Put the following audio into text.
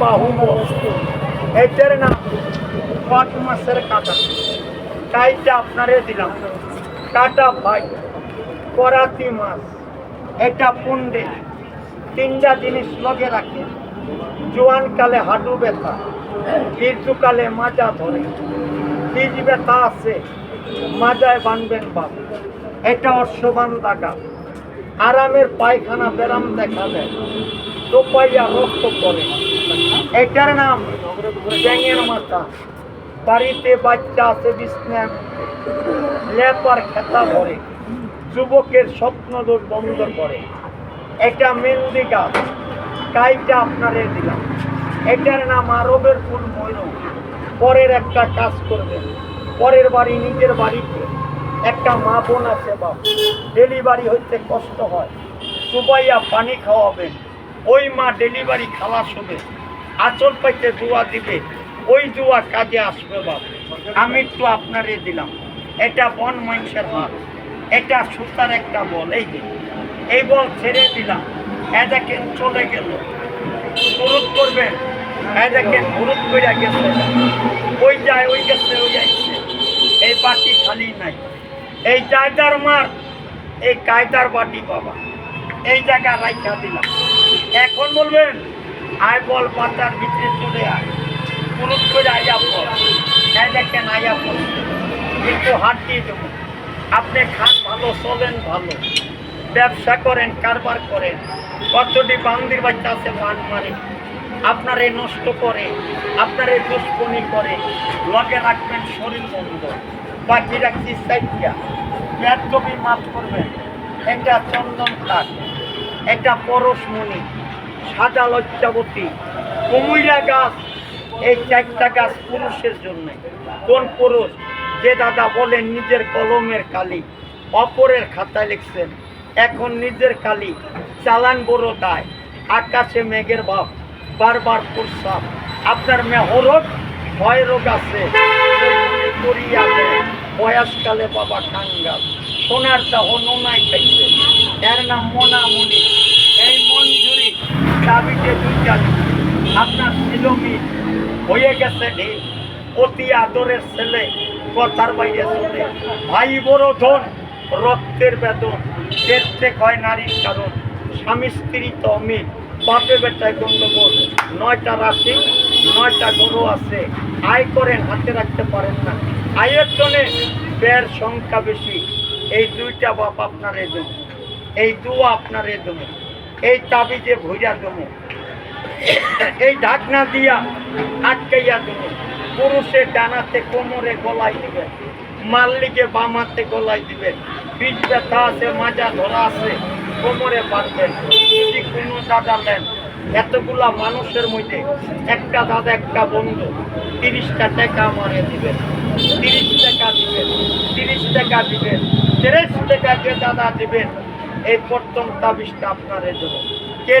বাহুব এটার নাম কট মাছের কাটা, তাইটা আপনারে দিলাম। কাটা ভাই, করাতি মাছ, এটা পুন্ডে, তিনটা জিনিস লগে রাখে। জোয়ানকালে হাঁটু ব্যথা, ঋতুকালে মাজা ধরে, বীজ ব্যথা আছে, মাজায় বানবেন বাপ। এটা অশ্ববান্ধা গাছ, আরামের পায়খানা ব্যারাম দেখা দেয়, তোপাইয়া রক্ত করে। এটার নাম ব্যাঙের মাথা। বাড়িতে বাচ্চা আছে বিছনা, লেপার খেতা ভরে, যুবকের স্বপ্ন দোষ বন্ধ করে। এটা মেহেন্দি গাছ, কাইটা আপনারে দিলাম। এটার নাম আরবের ফুল ময়ূর। পরের একটা কাজ করবেন, পরের বাড়ি নিজের বাড়িতে একটা মা বোন আছে বাপ, ডেলিভারি হইতে কষ্ট হয়, চুবাইয়া পানি খাওয়াবেন। ওই মা ডেলিভারি খালাস হবে, আঁচল পাইতে দোয়া দিবে, ওই দোয়া কাজে আসবে বাপ। আমি একটু আপনারে দিলাম। এটা বন মানুষের হাত, এটা সুতার একটা বল। এই বল ছেড়ে দিলাম, দেখেন চলে গেল। গুরুত করবেন, দেখেন গুরুত করে গেছে, ওই যায় ওই গেছে ওই যাইছে। এই বাটি খালি নাই, এই জায়গার মার, এই কায়দার বাটি বাবা, এই জায়গা রাইখা দিলাম। এখন বলবেন আয় বল পাতার ভিতরে চলে আয়, গুরুত করে আইয়া পড়। দেখেন আইয়া পড়, একটু হাত দিয়ে দেবো। আপনি খান ভালো, চলেন ভালো, ব্যবসা করেন, কারবার করেন। কতটি বান্দির বাচ্চা আছে পান মারে, আপনারে নষ্ট করে, আপনারে দুষ্পনি করে। লগে রাখবেন শরীর বন্ধ, বাকি রাখছি সাইডটা। পেট কবি মাফ করবেন। এটা চন্দন কাঠ, এটা পরশমণি, সাদা লজ্জাবতী, কুমিরা গাছ। এই চারটা গাছ পুরুষের জন্য। কোন পুরুষ? যে দাদা বলেন নিজের কলমের কালি অপরের খাতায় লিখছেন, এখন নিজের কালি চালান বড় দায়। আকাশে মেঘের ভাব, বারবার প্রস্রাব। আপনার মেহরক ভয় রোগ আছে, করিয়া দেয় বয়সকালে বাবা কাঙ্গাল। সোনার চাহ নোনায় খাইছে, এর নাম মোনামণি। এই মঞ্জুরি দাবিতে দুইটা আপনার শিলমি হয়ে গেছে ঢিল। অতি আদরের ছেলে কথার বাইরে চলে, ভাই বড় ধন রক্তের বেদন। দেখতে কয় নারীর কারণ, স্বামী স্ত্রী তো অমিল, বাপে বেটায় গন্ডগোল। 9টা রাশি 9টা গরু আছে, আয় করেন হাতে রাখতে পারেন না। আয়ের জন্য ব্যয়ের সংখ্যা বেশি। এই দুইটা বাপ আপনারে দেব, এই দুয়া আপনারে দেব, এই তাবিজে ভইরা দেব, এই ঢাকনা দিয়া আটকাইয়া দেব। পুরুষের ডানাতে কোমরে গলায় দিবেন, মাল্লিকে বামাতে গলায় দিবেন। পিঠ ব্যথা আছে, মাজা ধরা আছে, কোমরে বাঁধবেন। যদি কোনো দাদা নেন, এতগুলা মানুষের মধ্যে একটা দাদা একটা বন্ধু 30টা টাকা মারে দিবেন, 30 টাকা দিবেন, 30 টাকা দিবেন, 30 টাকা যে দাদা দিবেন। এই প্রথম তাবিজটা আপনারে দেবো।